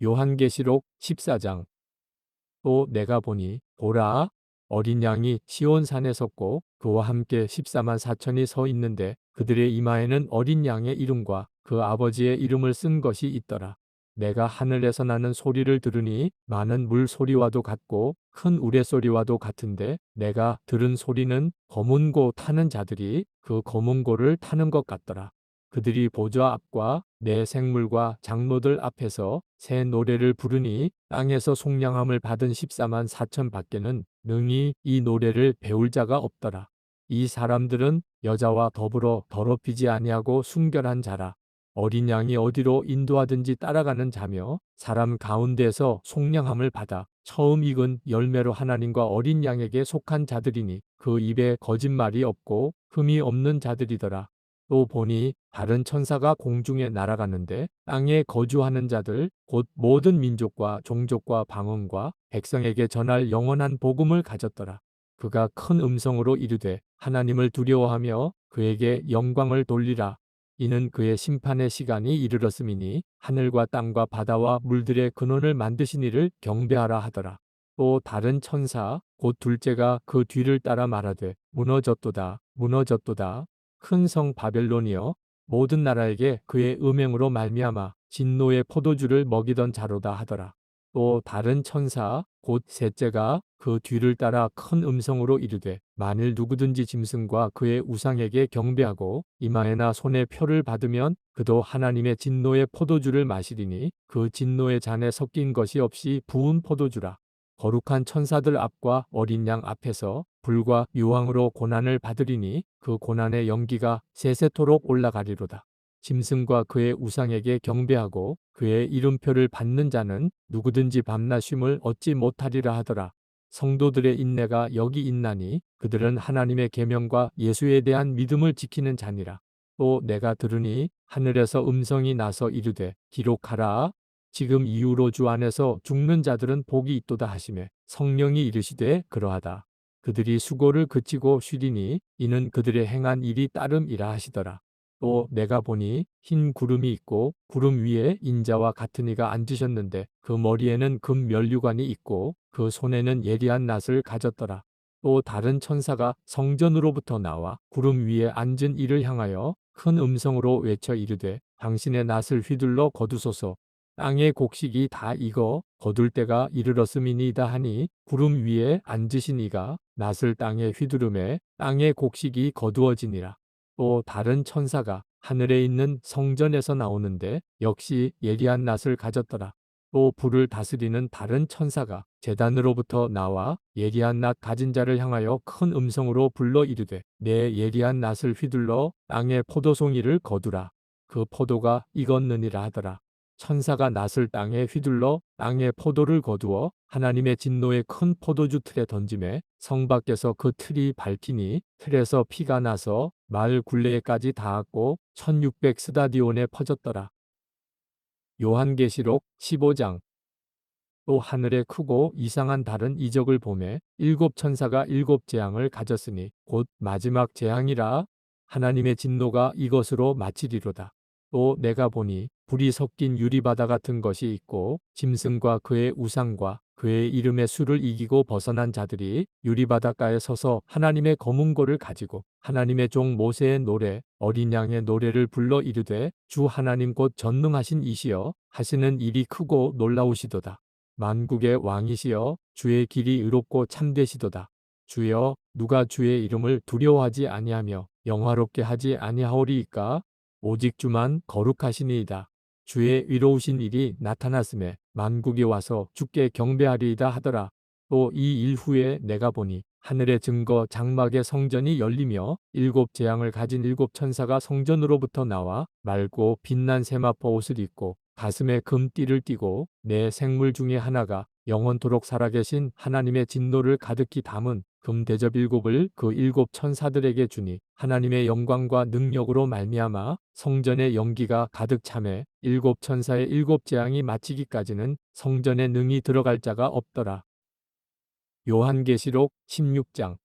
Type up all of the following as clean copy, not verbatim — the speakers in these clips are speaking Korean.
요한계시록 14장. 또 내가 보니 보라, 어린 양이 시온산에 섰고 그와 함께 14만 4천이 서 있는데 그들의 이마에는 어린 양의 이름과 그 아버지의 이름을 쓴 것이 있더라. 내가 하늘에서 나는 소리를 들으니 많은 물 소리와도 같고 큰 우레소리와도 같은데 내가 들은 소리는 검은 고 타는 자들이 그 검은 고를 타는 것 같더라. 그들이 보좌 앞과 내 생물과 장로들 앞에서 새 노래를 부르니 땅에서 속량함을 받은 14만 4천 밖에는 능히 이 노래를 배울 자가 없더라. 이 사람들은 여자와 더불어 더럽히지 아니하고 순결한 자라. 어린 양이 어디로 인도하든지 따라가는 자며 사람 가운데서 속량함을 받아 처음 익은 열매로 하나님과 어린 양에게 속한 자들이니 그 입에 거짓말이 없고 흠이 없는 자들이더라. 또 보니 다른 천사가 공중에 날아가는데 땅에 거주하는 자들 곧 모든 민족과 종족과 방언과 백성에게 전할 영원한 복음을 가졌더라. 그가 큰 음성으로 이르되 하나님을 두려워하며 그에게 영광을 돌리라. 이는 그의 심판의 시간이 이르렀음이니 하늘과 땅과 바다와 물들의 근원을 만드신 이를 경배하라 하더라. 또 다른 천사 곧 둘째가 그 뒤를 따라 말하되 무너졌도다 무너졌도다 큰 성 바벨론이여 모든 나라에게 그의 음행으로 말미암아 진노의 포도주를 먹이던 자로다 하더라. 또 다른 천사 곧 셋째가 그 뒤를 따라 큰 음성으로 이르되 만일 누구든지 짐승과 그의 우상에게 경배하고 이마에나 손에 표를 받으면 그도 하나님의 진노의 포도주를 마시리니 그 진노의 잔에 섞인 것이 없이 부은 포도주라. 거룩한 천사들 앞과 어린 양 앞에서 불과 유황으로 고난을 받으리니 그 고난의 연기가 세세토록 올라가리로다. 짐승과 그의 우상에게 경배하고 그의 이름표를 받는 자는 누구든지 밤낮 쉼을 얻지 못하리라 하더라. 성도들의 인내가 여기 있나니 그들은 하나님의 계명과 예수에 대한 믿음을 지키는 자니라. 또 내가 들으니 하늘에서 음성이 나서 이르되 기록하라. 지금 이후로 주 안에서 죽는 자들은 복이 있도다 하시매 성령이 이르시되 그러하다. 그들이 수고를 그치고 쉬리니 이는 그들의 행한 일이 따름이라 하시더라. 또 내가 보니 흰 구름이 있고 구름 위에 인자와 같은 이가 앉으셨는데 그 머리에는 금 면류관이 있고 그 손에는 예리한 낫을 가졌더라. 또 다른 천사가 성전으로부터 나와 구름 위에 앉은 이를 향하여 큰 음성으로 외쳐 이르되 당신의 낫을 휘둘러 거두소서. 땅의 곡식이 다 익어 거둘 때가 이르렀음이니이다 하니 구름 위에 앉으신 이가 낫을 땅에 휘두르매 땅의 곡식이 거두어지니라. 또 다른 천사가 하늘에 있는 성전에서 나오는데 역시 예리한 낫을 가졌더라. 또 불을 다스리는 다른 천사가 제단으로부터 나와 예리한 낫 가진 자를 향하여 큰 음성으로 불러 이르되 내 예리한 낫을 휘둘러 땅의 포도송이를 거두라. 그 포도가 익었느니라 하더라. 천사가 낫을 땅에 휘둘러 땅의 포도를 거두어 하나님의 진노의 큰 포도주 틀에 던지매 성 밖에서 그 틀이 밝히니 틀에서 피가 나서 마을 굴레에까지 닿았고 1600 스다디온에 퍼졌더라. 요한계시록 15장. 또 하늘에 크고 이상한 다른 이적을 보매 일곱 천사가 일곱 재앙을 가졌으니 곧 마지막 재앙이라. 하나님의 진노가 이것으로 마치리로다. 또 내가 보니 불이 섞인 유리바다 같은 것이 있고 짐승과 그의 우상과 그의 이름의 수를 이기고 벗어난 자들이 유리바닷가에 서서 하나님의 검은 고를 가지고 하나님의 종 모세의 노래 어린 양의 노래를 불러 이르되 주 하나님 곧 전능하신 이시여 하시는 일이 크고 놀라우시도다. 만국의 왕이시여 주의 길이 의롭고 참되시도다. 주여 누가 주의 이름을 두려워하지 아니하며 영화롭게 하지 아니하오리이까. 오직 주만 거룩하시니이다. 주의 의로우신 일이 나타났음에 만국이 와서 주께 경배하리이다 하더라. 또 이 일 후에 내가 보니 하늘의 증거 장막의 성전이 열리며 일곱 재앙을 가진 일곱 천사가 성전으로부터 나와 맑고 빛난 세마포 옷을 입고 가슴에 금띠를 띠고 내 생물 중에 하나가 영원토록 살아계신 하나님의 진노를 가득히 담은 금 대접 일곱을 그 일곱 천사들에게 주니 하나님의 영광과 능력으로 말미암아 성전의 연기가 가득 차매 일곱 천사의 일곱 재앙이 마치기까지는 성전에 능히 들어갈 자가 없더라. 요한계시록 16장.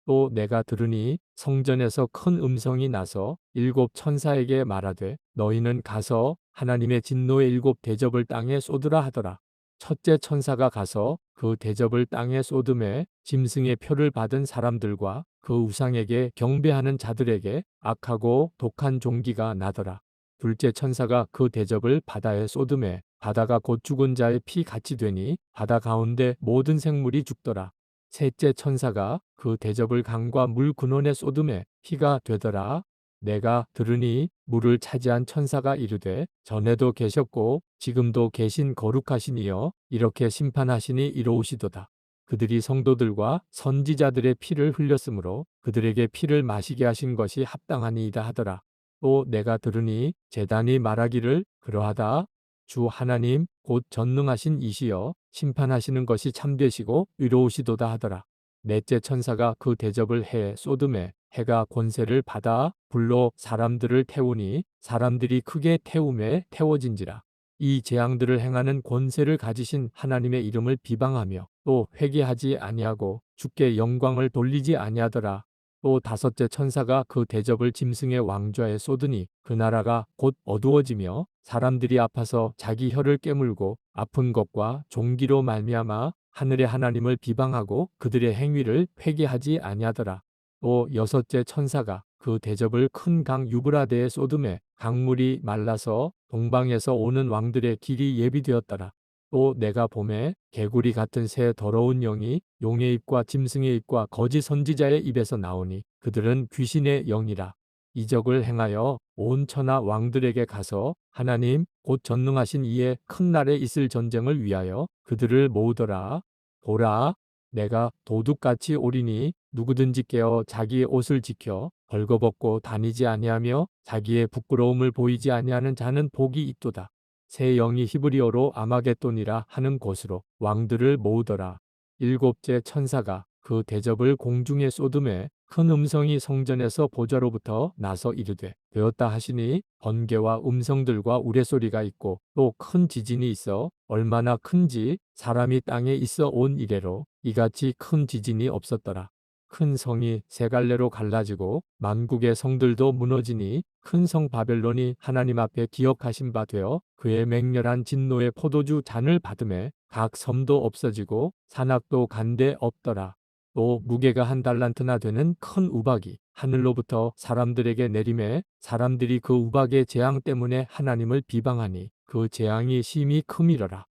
또 내가 들으니 성전에서 큰 음성이 나서 일곱 천사에게 말하되 너희는 가서 하나님의 진노의 7대접을 땅에 쏟으라 하더라. 첫째 천사가 가서 그 대접을 땅에 쏟음에 짐승의 표를 받은 사람들과 그 우상에게 경배하는 자들에게 악하고 독한 종기가 나더라. 둘째 천사가 그 대접을 바다에 쏟음에 바다가 곧 죽은 자의 피 같이 되니 바다 가운데 모든 생물이 죽더라. 셋째 천사가 그 대접을 강과 물 근원에 쏟음에 피가 되더라. 내가 들으니 물을 차지한 천사가 이르되 전에도 계셨고 지금도 계신 거룩하신 이여 이렇게 심판하시니 이로우시도다. 그들이 성도들과 선지자들의 피를 흘렸으므로 그들에게 피를 마시게 하신 것이 합당하니이다 하더라. 또 내가 들으니 제단이 말하기를 그러하다. 주 하나님 곧 전능하신 이시여 심판하시는 것이 참되시고 의로우시도다 하더라. 넷째 천사가 그 대접을 해 쏟음에 해가 권세를 받아 불로 사람들을 태우니 사람들이 크게 태움에 태워진지라. 이 재앙들을 행하는 권세를 가지신 하나님의 이름을 비방하며 또 회개하지 아니하고 주께 영광을 돌리지 아니하더라. 또 다섯째 천사가 그 대접을 짐승의 왕좌에 쏟으니 그 나라가 곧 어두워지며 사람들이 아파서 자기 혀를 깨물고 아픈 것과 종기로 말미암아 하늘의 하나님을 비방하고 그들의 행위를 회개하지 아니하더라. 또 여섯째 천사가 그 대접을 큰 강 유브라데에 쏟음에 강물이 말라서 동방에서 오는 왕들의 길이 예비되었더라. 또 내가 봄에 개구리 같은 새 더러운 영이 용의 입과 짐승의 입과 거짓 선지자의 입에서 나오니 그들은 귀신의 영이라. 이적을 행하여 온 천하 왕들에게 가서 하나님 곧 전능하신 이의 큰 날에 있을 전쟁을 위하여 그들을 모으더라. 보라, 내가 도둑같이 오리니 누구든지 깨어 자기의 옷을 지켜 벌거벗고 다니지 아니하며 자기의 부끄러움을 보이지 아니하는 자는 복이 있도다. 새 영이 히브리어로 아마겟돈이라 하는 곳으로 왕들을 모으더라. 일곱째 천사가 그 대접을 공중에 쏟음에 큰 음성이 성전에서 보좌로부터 나서 이르되 되었다 하시니 번개와 음성들과 우레소리가 있고 또 큰 지진이 있어 얼마나 큰지 사람이 땅에 있어 온 이래로 이같이 큰 지진이 없었더라. 큰 성이 세 갈래로 갈라지고 만국의 성들도 무너지니 큰 성 바벨론이 하나님 앞에 기억하신 바 되어 그의 맹렬한 진노의 포도주 잔을 받음에 각 섬도 없어지고 산악도 간데 없더라. 또 무게가 1달란트나 되는 큰 우박이 하늘로부터 사람들에게 내림에 사람들이 그 우박의 재앙 때문에 하나님을 비방하니 그 재앙이 심히 크미러라.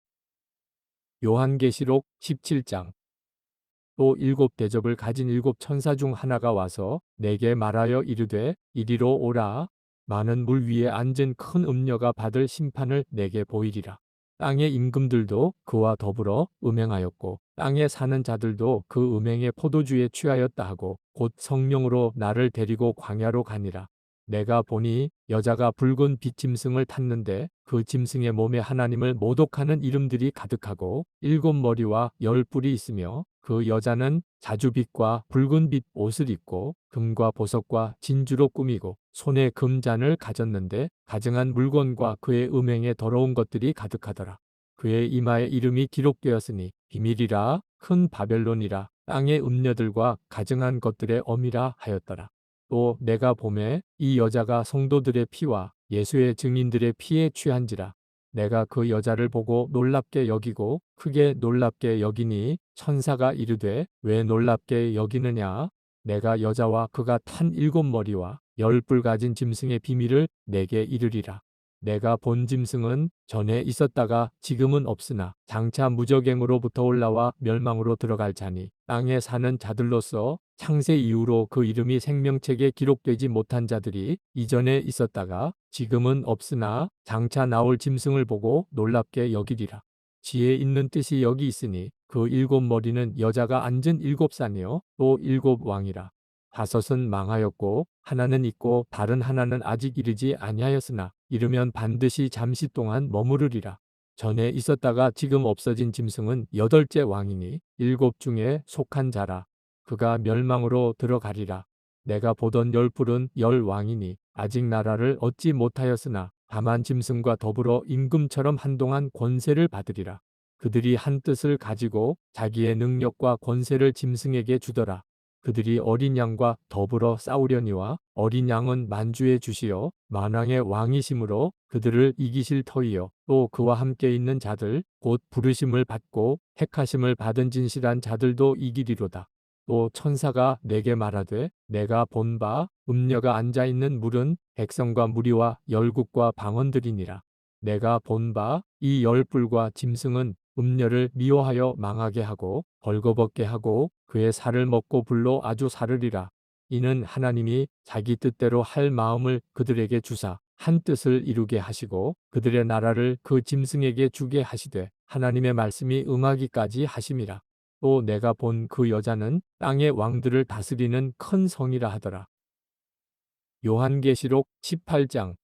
요한계시록 17장. 또 7대접을 가진 7천사 중 하나가 와서 내게 말하여 이르되 이리로 오라. 많은 물 위에 앉은 큰 음녀가 받을 심판을 내게 보이리라. 땅의 임금들도 그와 더불어 음행하였고 땅에 사는 자들도 그 음행의 포도주에 취하였다 하고 곧 성령으로 나를 데리고 광야로 가니라. 내가 보니 여자가 붉은 빛짐승을 탔는데 그 짐승의 몸에 하나님을 모독하는 이름들이 가득하고 7머리와 10뿔이 있으며 그 여자는 자주빛과 붉은빛 옷을 입고 금과 보석과 진주로 꾸미고 손에 금잔을 가졌는데 가증한 물건과 그의 음행에 더러운 것들이 가득하더라. 그의 이마에 이름이 기록되었으니 비밀이라 큰 바벨론이라 땅의 음녀들과 가증한 것들의 어미라 하였더라. 또 내가 보매 이 여자가 성도들의 피와 예수의 증인들의 피에 취한지라. 내가 그 여자를 보고 놀랍게 여기고 크게 놀랍게 여기니 천사가 이르되 왜 놀랍게 여기느냐? 내가 여자와 그가 탄 7머리와 10뿔 가진 짐승의 비밀을 내게 이르리라. 내가 본 짐승은 전에 있었다가 지금은 없으나 장차 무적행으로부터 올라와 멸망으로 들어갈 자니 땅에 사는 자들로서 창세 이후로 그 이름이 생명책에 기록되지 못한 자들이 이전에 있었다가 지금은 없으나 장차 나올 짐승을 보고 놀랍게 여기리라. 지혜 있는 뜻이 여기 있으니 그 7머리는 여자가 앉은 7산이요 또 7왕이라. 5은 망하였고 하나는 있고 다른 하나는 아직 이르지 아니하였으나 이르면 반드시 잠시 동안 머무르리라. 전에 있었다가 지금 없어진 짐승은 8째 왕이니 7 중에 속한 자라. 그가 멸망으로 들어가리라. 내가 보던 10뿔은 10왕이니 아직 나라를 얻지 못하였으나 다만 짐승과 더불어 임금처럼 한동안 권세를 받으리라. 그들이 한 뜻을 가지고 자기의 능력과 권세를 짐승에게 주더라. 그들이 어린 양과 더불어 싸우려니와 어린 양은 만주의 주시요 만왕의 왕이심으로 그들을 이기실 터이요 또 그와 함께 있는 자들 곧 부르심을 받고 택하심을 받은 진실한 자들도 이기리로다. 또 천사가 내게 말하되 내가 본 바 음녀가 앉아 있는 물은 백성과 무리와 열국과 방언들이니라. 내가 본 바 이 열불과 짐승은 음녀를 미워하여 망하게 하고 벌거벗게 하고 그의 살을 먹고 불로 아주 사르리라. 이는 하나님이 자기 뜻대로 할 마음을 그들에게 주사 한 뜻을 이루게 하시고 그들의 나라를 그 짐승에게 주게 하시되 하나님의 말씀이 응하기까지 하심이라. 또 내가 본 그 여자는 땅의 왕들을 다스리는 큰 성이라 하더라. 요한계시록 18장.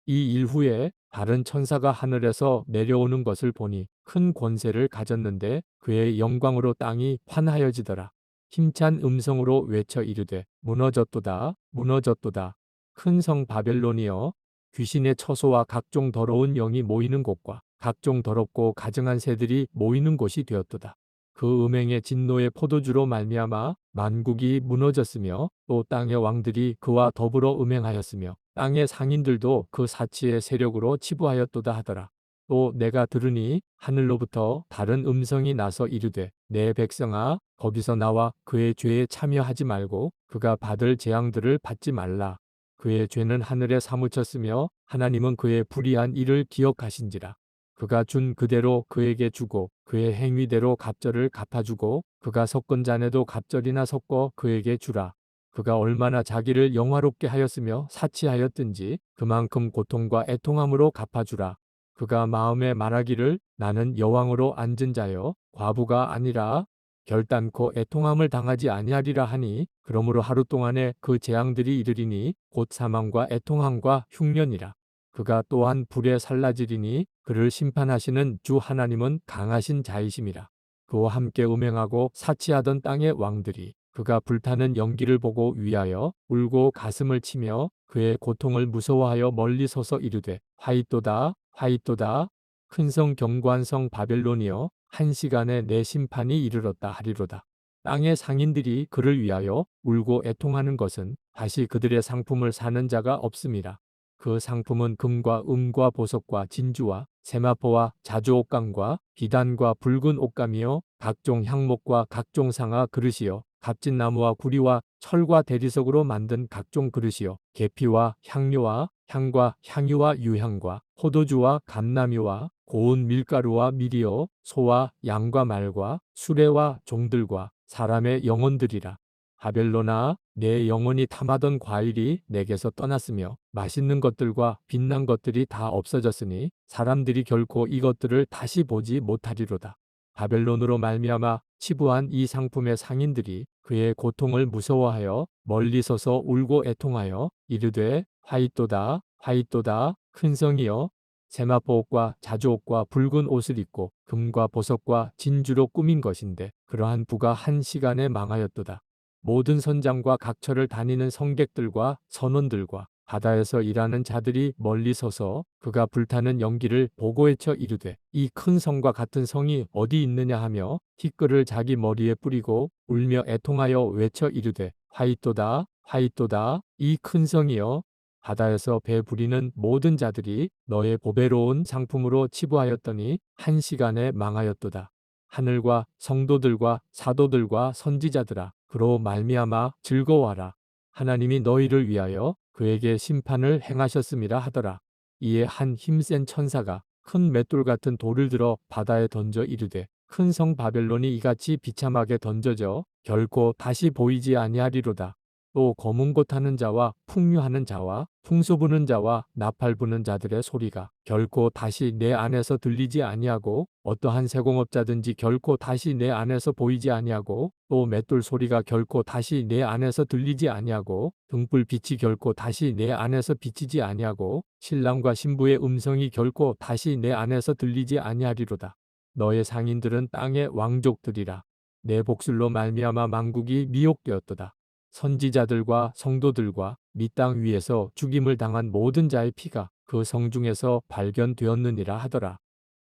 이 일 후에 다른 천사가 하늘에서 내려오는 것을 보니 큰 권세를 가졌는데 그의 영광으로 땅이 환하여지더라. 힘찬 음성으로 외쳐 이르되 무너졌도다 무너졌도다. 큰 성 바벨론이여 귀신의 처소와 각종 더러운 영이 모이는 곳과 각종 더럽고 가증한 새들이 모이는 곳이 되었도다. 그 음행의 진노의 포도주로 말미암아 만국이 무너졌으며 또 땅의 왕들이 그와 더불어 음행하였으며 땅의 상인들도 그 사치의 세력으로 치부하였도다 하더라. 또 내가 들으니 하늘로부터 다른 음성이 나서 이르되 내 백성아 거기서 나와 그의 죄에 참여하지 말고 그가 받을 재앙들을 받지 말라. 그의 죄는 하늘에 사무쳤으며 하나님은 그의 불의한 일을 기억하신지라. 그가 준 그대로 그에게 주고 그의 행위대로 갑절을 갚아주고 그가 섞은 잔에도 갑절이나 섞어 그에게 주라. 그가 얼마나 자기를 영화롭게 하였으며 사치하였든지 그만큼 고통과 애통함으로 갚아주라. 그가 마음에 말하기를 나는 여왕으로 앉은 자여 과부가 아니라 결단코 애통함을 당하지 아니하리라 하니 그러므로 하루 동안에 그 재앙들이 이르리니 곧 사망과 애통함과 흉년이라. 그가 또한 불에 살라지리니 그를 심판하시는 주 하나님은 강하신 자이심이라. 그와 함께 음행하고 사치하던 땅의 왕들이 그가 불타는 연기를 보고 위하여 울고 가슴을 치며 그의 고통을 무서워하여 멀리 서서 이르되 화이또다 화이또다 큰 성 견고한 성 바벨론이여 한 시간에 내 심판이 이르렀다 하리로다. 땅의 상인들이 그를 위하여 울고 애통하는 것은 다시 그들의 상품을 사는 자가 없음이라. 그 상품은 금과 은과 보석과 진주와 세마포와 자주옥감과 비단과 붉은 옷감이요 각종 향목과 각종 상아 그릇이요 값진 나무와 구리와 철과 대리석으로 만든 각종 그릇이요 계피와 향료와 향과 향유와 유향과 포도주와 감나미와 고운 밀가루와 밀이요 소와 양과 말과 수레와 종들과 사람의 영혼들이라. 바벨로나 내 영혼이 탐하던 과일이 내게서 떠났으며 맛있는 것들과 빛난 것들이 다 없어졌으니 사람들이 결코 이것들을 다시 보지 못하리로다. 바벨론으로 말미암아 치부한 이 상품의 상인들이 그의 고통을 무서워하여 멀리 서서 울고 애통하여 이르되 화이또다 화이또다 큰 성이여 세마포옷과 자주옷과 붉은 옷을 입고 금과 보석과 진주로 꾸민 것인데 그러한 부가 한 시간에 망하였도다. 모든 선장과 각처를 다니는 성객들과 선원들과 바다에서 일하는 자들이 멀리 서서 그가 불타는 연기를 보고 외쳐 이르되 이 큰 성과 같은 성이 어디 있느냐 하며 티끌을 자기 머리에 뿌리고 울며 애통하여 외쳐 이르되 화이또다 화이또다 이 큰 성이여 바다에서 배 부리는 모든 자들이 너의 보배로운 상품으로 치부하였더니 한 시간에 망하였도다. 하늘과 성도들과 사도들과 선지자들아 그로 말미암아 즐거워하라. 하나님이 너희를 위하여 그에게 심판을 행하셨음이라 하더라. 이에 한 힘센 천사가 큰 맷돌 같은 돌을 들어 바다에 던져 이르되 큰 성 바벨론이 이같이 비참하게 던져져 결코 다시 보이지 아니하리로다. 또 검은 곳 하는 자와 풍류하는 자와 풍소 부는 자와 나팔 부는 자들의 소리가 결코 다시 내 안에서 들리지 아니하고 어떠한 세공업자든지 결코 다시 내 안에서 보이지 아니하고 또 맷돌 소리가 결코 다시 내 안에서 들리지 아니하고 등불 빛이 결코 다시 내 안에서 비치지 아니하고 신랑과 신부의 음성이 결코 다시 내 안에서 들리지 아니하리로다. 너의 상인들은 땅의 왕족들이라. 내 복술로 말미암아 만국이 미혹되었도다. 선지자들과 성도들과 미 땅 위에서 죽임을 당한 모든 자의 피가 그 성중에서 발견되었느니라 하더라.